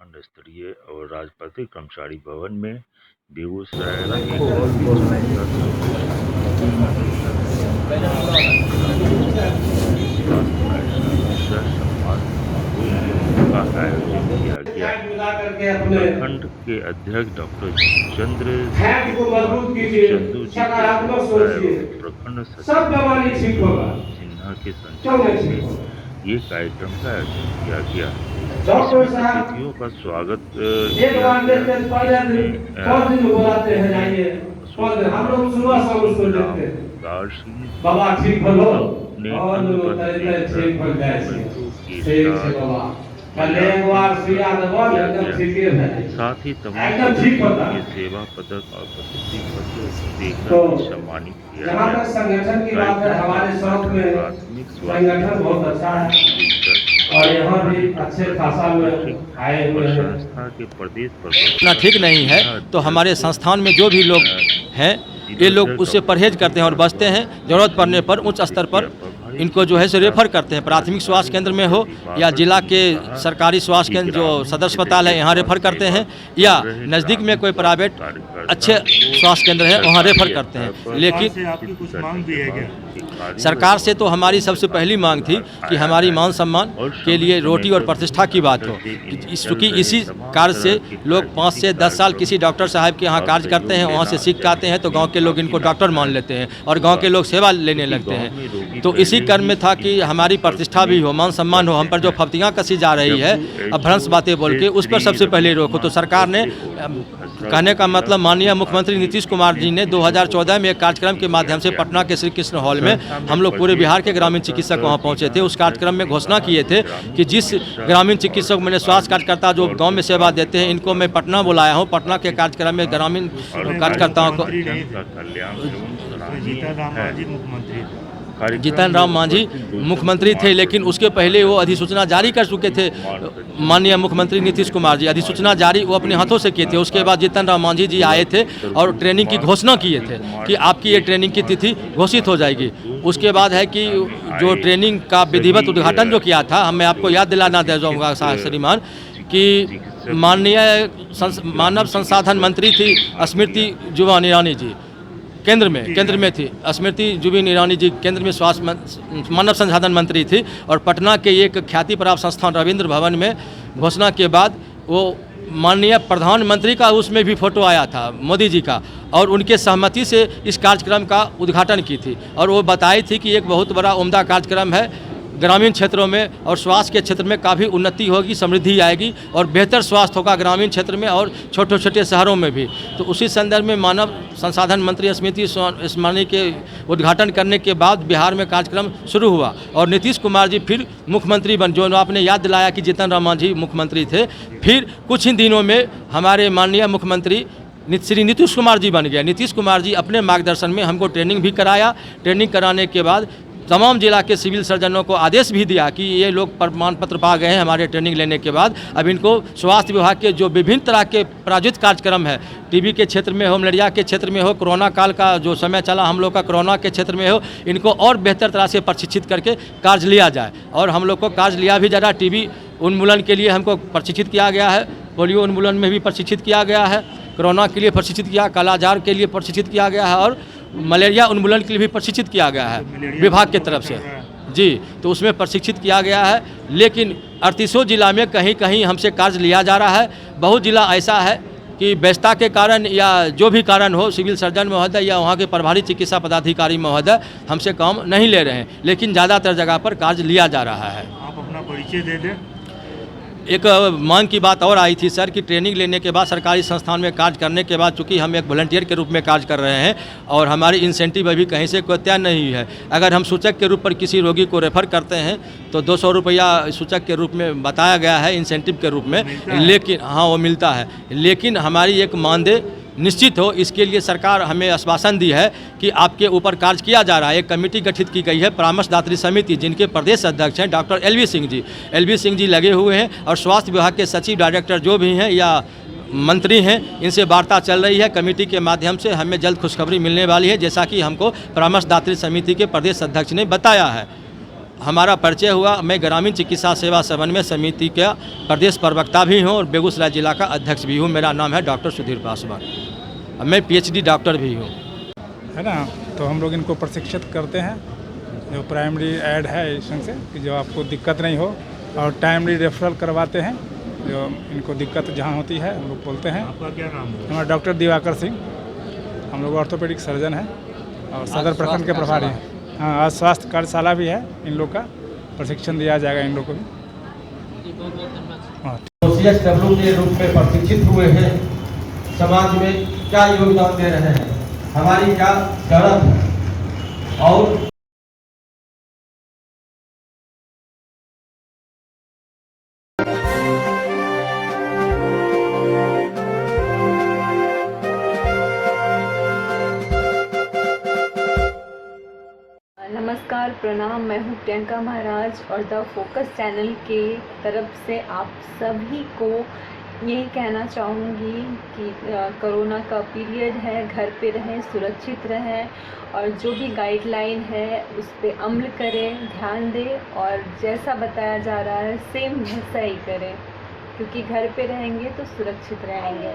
प्रखंड स्तरीय और राजपत्रित कर्मचारी भवन में बेगूसराय का आयोजन किया गया। प्रखंड के अध्यक्ष डॉक्टर चंदू प्रखंड सचिव सिन्हा के संचालन में ये कार्यक्रम का आयोजन किया गया। अतिथियों का स्वागत साथ ही तमाम के सेवा पदक और प्रशस्ति पत्र देकर सम्मानित किया गया। संगठन की बात है, हमारे शौक में संगठन बहुत अच्छा है और यहाँ भी अच्छे खासा लोग आए हुए हैं। संस्था के प्रदेश इतना ठीक नहीं है तो हमारे संस्थान में जो भी लोग हैं ये लोग उससे परहेज करते हैं और बचते हैं। ज़रूरत पड़ने पर उच्च स्तर पर इनको जो है से रेफर करते हैं, प्राथमिक स्वास्थ्य केंद्र में हो या जिला के सरकारी स्वास्थ्य केंद्र जो सदर अस्पताल है यहाँ रेफर करते हैं, या नज़दीक में कोई प्राइवेट अच्छे स्वास्थ्य केंद्र है वहाँ रेफर करते हैं। लेकिन आपकी कुछ मांग भी है क्या? सरकार से तो हमारी सबसे पहली मांग थी कि हमारी मान सम्मान के लिए रोटी और प्रतिष्ठा की बात हो, क्योंकि इसी कार्य से लोग 5 से 10 साल किसी डॉक्टर साहब के यहाँ कार्य करते हैं, वहाँ से सीख के आते हैं तो गांव के लोग इनको डॉक्टर मान लेते हैं और गांव के लोग सेवा लेने लगते हैं। तो इसी कर्म में था कि हमारी प्रतिष्ठा भी हो, मान सम्मान हो। हम पर जो फब्तियाँ कसी जा रही है अभ्रंश बातें बोल के, उस पर सबसे पहले रोको। तो सरकार ने, कहने का मतलब माननीय मुख्यमंत्री नीतीश कुमार जी ने 2014 में एक कार्यक्रम के माध्यम से पटना के श्री कृष्ण हॉल में हम लोग पूरे बिहार के ग्रामीण चिकित्सक वहाँ पहुँचे थे। उस कार्यक्रम में घोषणा किए थे कि जिस ग्रामीण चिकित्सक मैंने स्वास्थ्य कार्यकर्ता जो गांव में सेवा देते हैं इनको मैं पटना बुलाया हूँ। पटना के कार्यक्रम में ग्रामीण कार्यकर्ताओं को जीतन राम मांझी मुख्यमंत्री थे, लेकिन उसके पहले वो अधिसूचना जारी कर चुके थे। माननीय मुख्यमंत्री नीतीश कुमार जी अधिसूचना जारी वो अपने हाथों से किए थे। उसके बाद जीतन राम मांझी जी आए थे और ट्रेनिंग की घोषणा किए थे कि आपकी ये ट्रेनिंग की तिथि घोषित हो जाएगी। उसके बाद है कि जो ट्रेनिंग का विधिवत उद्घाटन जो किया था, मैं आपको याद दिलाना दे जाऊँगा श्रीमान कि माननीय मानव संसाधन मंत्री थी स्मृति जुबिन ईरानी जी, केंद्र में थी स्मृति जुबिन ईरानी जी, केंद्र में स्वास्थ्य मानव संसाधन मंत्री थी। और पटना के एक ख्याति प्राप्त संस्थान रविंद्र भवन में घोषणा के बाद वो माननीय प्रधानमंत्री का उसमें भी फोटो आया था, मोदी जी का, और उनके सहमति से इस कार्यक्रम का उद्घाटन की थी। और वो बताई थी कि एक बहुत बड़ा उम्दा कार्यक्रम है, ग्रामीण क्षेत्रों में और स्वास्थ्य के क्षेत्र में काफ़ी उन्नति होगी, समृद्धि आएगी और बेहतर स्वास्थ्य होगा ग्रामीण क्षेत्र में और छोटे छोटे शहरों में भी। तो उसी संदर्भ में मानव संसाधन मंत्री स्मृति ईरानी के उद्घाटन करने के बाद बिहार में कार्यक्रम शुरू हुआ और नीतीश कुमार जी फिर मुख्यमंत्री बन, जो आपने याद दिलाया कि जीतन राम मांझी मुख्यमंत्री थे। फिर कुछ ही दिनों में हमारे माननीय मुख्यमंत्री श्री नीतीश कुमार जी बन गया। नीतीश कुमार जी अपने मार्गदर्शन में हमको ट्रेनिंग भी कराया। ट्रेनिंग कराने के बाद तमाम जिला के सिविल सर्जनों को आदेश भी दिया कि ये लोग प्रमाण पत्र पा गए हैं हमारे ट्रेनिंग लेने के बाद। अब इनको स्वास्थ्य विभाग के जो विभिन्न तरह के प्रायोजित कार्यक्रम है, टीबी के क्षेत्र में हो, मलेरिया के क्षेत्र में हो, कोरोना काल का जो समय चला हम लोग का कोरोना के क्षेत्र में हो, इनको और बेहतर तरह से प्रशिक्षित करके कार्य लिया जाए। और हम लोग को कार्य लिया भी जा रहा है। टीबी उन्मूलन के लिए हमको प्रशिक्षित किया गया है, पोलियो उन्मूलन में भी प्रशिक्षित किया गया है, कोरोना के लिए प्रशिक्षित किया, कालाजार के लिए प्रशिक्षित किया गया है और मलेरिया उन्मूलन के लिए भी प्रशिक्षित किया गया है विभाग की तरफ से जी। तो उसमें प्रशिक्षित किया गया है। लेकिन 38 जिला में कहीं कहीं हमसे कार्य लिया जा रहा है। बहुत जिला ऐसा है कि व्यस्तता के कारण या जो भी कारण हो, सिविल सर्जन महोदय या वहाँ के प्रभारी चिकित्सा पदाधिकारी महोदय हमसे काम नहीं ले रहे हैं, लेकिन ज़्यादातर जगह पर कार्य लिया जा रहा है। आप अपना परिचय दे दें। एक मांग की बात और आई थी सर कि ट्रेनिंग लेने के बाद सरकारी संस्थान में कार्य करने के बाद, चूँकि हम एक वॉलंटियर के रूप में कार्य कर रहे हैं और हमारी इंसेंटिव अभी कहीं से कोई तय नहीं है। अगर हम सूचक के रूप पर किसी रोगी को रेफ़र करते हैं तो 200 रुपया सूचक के रूप में बताया गया है इंसेंटिव के रूप में, लेकिन हाँ वो मिलता है। लेकिन हमारी एक मानदेय निश्चित हो, इसके लिए सरकार हमें आश्वासन दी है कि आपके ऊपर कार्य किया जा रहा है। एक कमेटी गठित की गई है, परामर्शदात्री समिति, जिनके प्रदेश अध्यक्ष हैं डॉक्टर एलवी सिंह जी लगे हुए हैं और स्वास्थ्य विभाग के सचिव डायरेक्टर जो भी हैं या मंत्री हैं, इनसे वार्ता चल रही है। कमेटी के माध्यम से हमें जल्द खुशखबरी मिलने वाली है, जैसा कि हमको परामर्शदात्री समिति के प्रदेश अध्यक्ष ने बताया है। हमारा परिचय हुआ। मैं ग्रामीण चिकित्सा सेवा समन्वय समिति का प्रदेश प्रवक्ता भी हूँ और बेगूसराय जिला का अध्यक्ष भी हूँ। मेरा नाम है डॉक्टर सुधीर पासवान। मैं PhD डॉक्टर भी हूँ। है ना, तो हम लोग इनको प्रशिक्षित करते हैं, जो प्राइमरी ऐड है इस ढंग से कि जो आपको दिक्कत नहीं हो, और टाइमली रेफरल करवाते हैं जो इनको दिक्कत जहाँ होती है हम लोग बोलते हैं। आपका क्या नाम है? हमारा डॉक्टर दिवाकर सिंह, हम लोग ऑर्थोपेडिक सर्जन हैं और सदर प्रखंड के प्रभारी हैं। हाँ, आज स्वास्थ्य कार्यशाला भी है, इन लोग का प्रशिक्षण दिया जाएगा इन लोग को भी। हाँ, CSW के रूप में प्रशिक्षित हुए हैं, समाज में क्या योगदान दे रहे हैं, हमारी क्या जरूरत है और नमस्कार, प्रणाम। मैं हूँ प्रियंका महाराज और द फोकस चैनल के तरफ से आप सभी को यही कहना चाहूँगी कि कोरोना का पीरियड है, घर पे रहें, सुरक्षित रहें और जो भी गाइडलाइन है उस पे अमल करें, ध्यान दें और जैसा बताया जा रहा है सेम वैसा ही करें, क्योंकि घर पे रहेंगे तो सुरक्षित रहेंगे।